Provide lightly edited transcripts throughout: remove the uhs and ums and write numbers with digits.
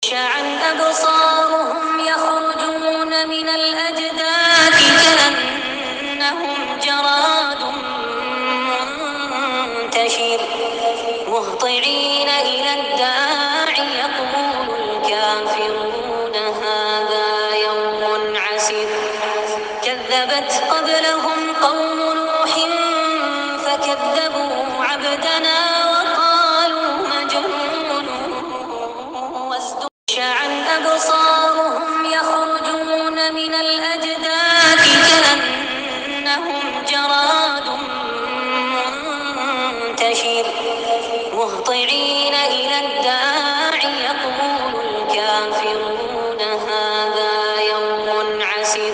عن أبصارهم يخرجون من الأجداث كأنهم جراد منتشر مهطعين إلى الداع يقول الكافرون هذا يوم عسر كذبت قبلهم قوم نوح فكذبوا عبدنا وقالوا مجنون وازدجر عن أبصارهم يخرجون من الأجداث كأنهم جراد منتشر مهطعين إلى الداع يقول الكافرون هذا يوم عسر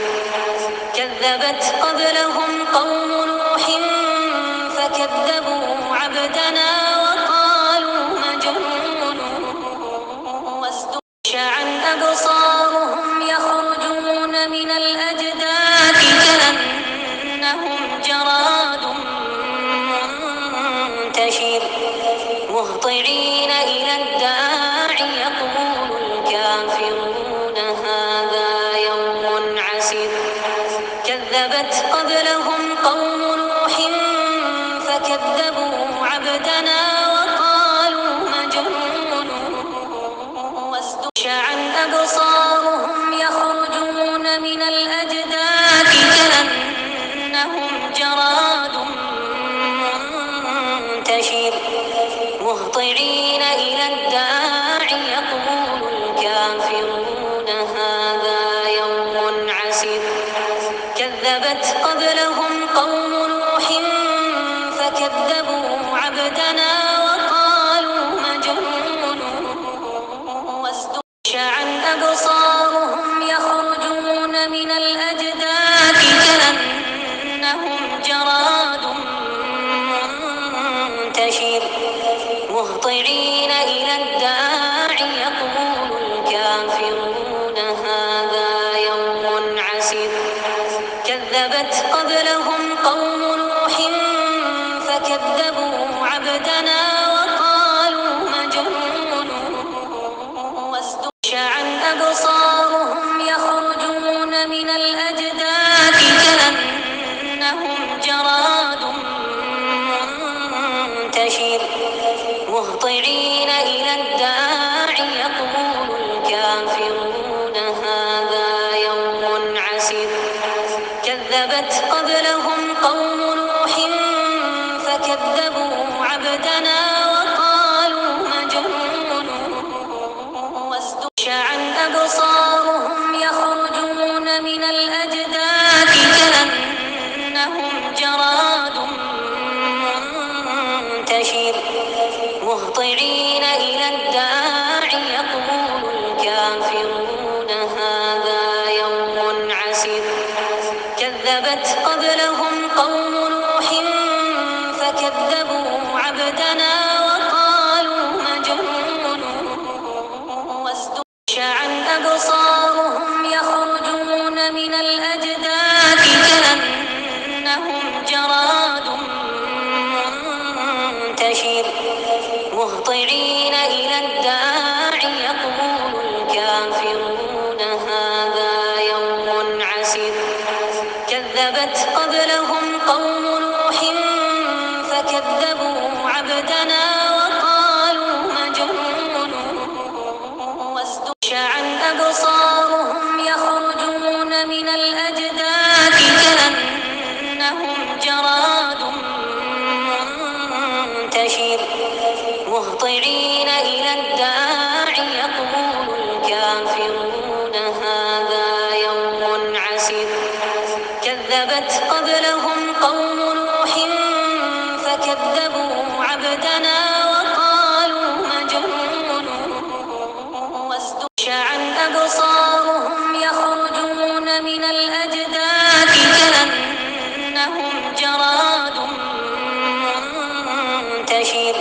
كذبت قبلهم قوم نوح فكذبوا عبدنا وقالوا مجنون وازدجر عن أبصارهم يخرجون من الأجداث كأنهم جراد منتشر مهطعين إلى الداع يقول الكافرون هذا يوم عسر كذبت قبلهم قوم نوح فكذبوا عبدنا وقالوا مجنون وازدجر عن أبصارهم يخرجون من الأجداث كأنهم جراد منتشر مهطعين إلى الداع يقول الكافرون هذا يوم عسر كذبت قبلهم قوم نوح فكذبوا عبدنا وقالوا مجنون وازدجر عن أبصارهم يخرجون من الأجداث كأنهم جراد منتشر مهطعين إلى الداع يقول الكافرون هذا يوم عسر كذبت قبلهم قوم نوح فكذبوا عبدنا وقالوا مجنون وازدجر عن أبصارهم يخرجون من الأجداث كأنهم جراد منتشر مهطعين إلى الداع يقول الكافرون هذا يوم عسر كذبت قبلهم قوم نوح فكذبوا عبدنا وقالوا مجنون وازدجر عن أبصارهم يخرجون من الأجداث كأنهم جراد منتشر مهطعين إلى الداع يقول الكافرون هذا يوم عسر كذبت قبلهم قوم نوح فكذبوا عبدنا وقالوا مجنون وازدجر عن أبصارهم يخرجون من الأجداث كأنهم جراد منتشر مهطعين إلى الداع يقول الكافرون هذا يوم عسر كذبت قبلهم قوم نوح فكذبوا عبدنا وقالوا مجنون وازدجر عن أبصارهم يخرجون من الأجداث كأنهم جراد منتشر مهطعين إلى الداع يقول الكافرون هذا يوم عسر كذبت قبلهم قوم نوح فكذبوا عبدنا وقالوا مجنون وازدجر عن أبصارهم يخرجون من الأجداث كأنهم جراد منتشر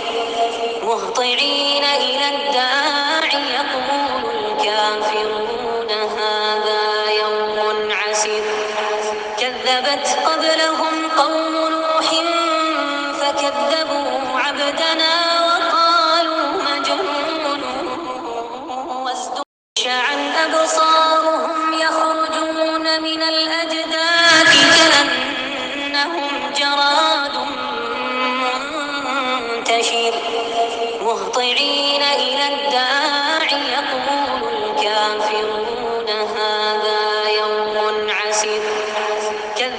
مهطعين إلى الداع يقول الكافرون هذا يوم عسر كذبت قبلهم قوم نوح فكذبوا عبدنا وقالوا مجنون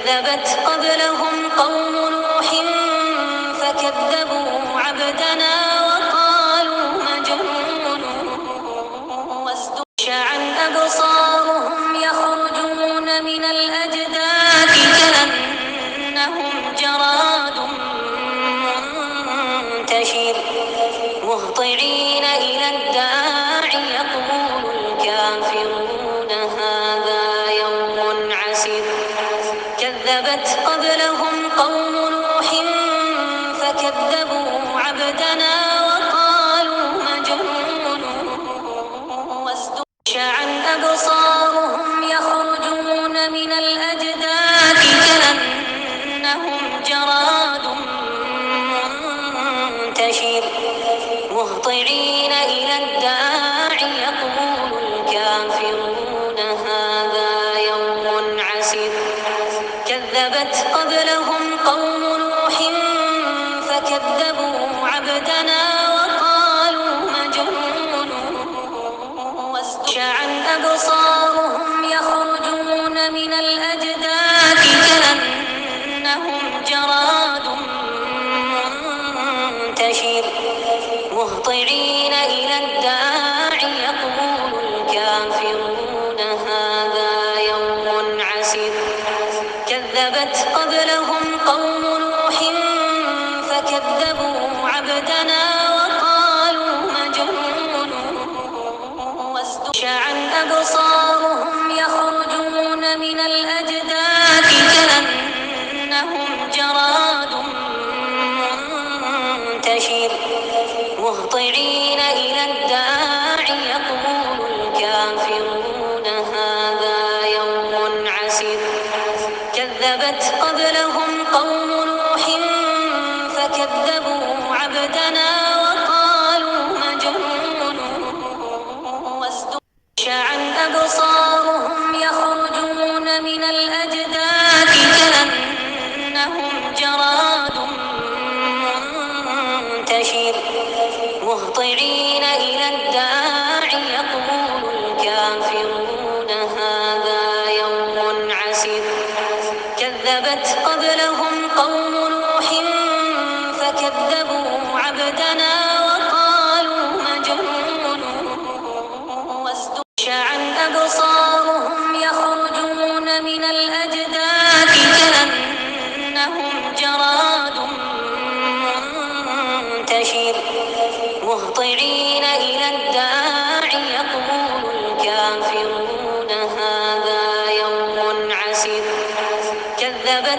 كذبت قبلهم قوم نوح فكذبوا عبدنا وقالوا مجنون وازدجر عن أبصارهم يخرجون من الأجداث كأنهم جراد منتشر مهطعين إلى الداع يقول الكافرون هذا يوم عسر كذبت قبلهم قوم نوح فكذبوا عبدنا وقالوا مجنون وازدجر عن أبصارهم يخرجون من الأجداث كأنهم جراد منتشر مهطعين إلى الداع يقول الكافرون هذا يوم عسر كذبت قبلهم قوم نوح فكذبوا عبدنا وقالوا مجنون وازدجر عن أبصارهم يخرجون من الأجداث كأنهم جراد منتشر مهطعين إلى الداع يقول الكافرون هذا يوم عسر كذبت قبلهم قوم نوح فكذبوا عبدنا وقالوا مجنون وازدجر عن أبصارهم يخرجون من الأجداث كأنهم جراد منتشر مهطعين إلى الداع يقول الكافرون هذا يوم عسر كذبت قبلهم قوم نوح فكذبوا عبدنا وقالوا مجنون وازدجر عن أبصارهم يخرجون من الأجداث كأنهم جراد منتشر مهطعين إلى الداع يقول الكافرون هذا يوم عسر كذبت قبلهم قوم نوح فكذبوا عبدنا وقالوا مجنون وازدجر عن أبصارهم يخرجون من الأجداث كأنهم جراد منتشر مهطعين إلى الداع يقول الكافرون هذا يوم عسر كذبت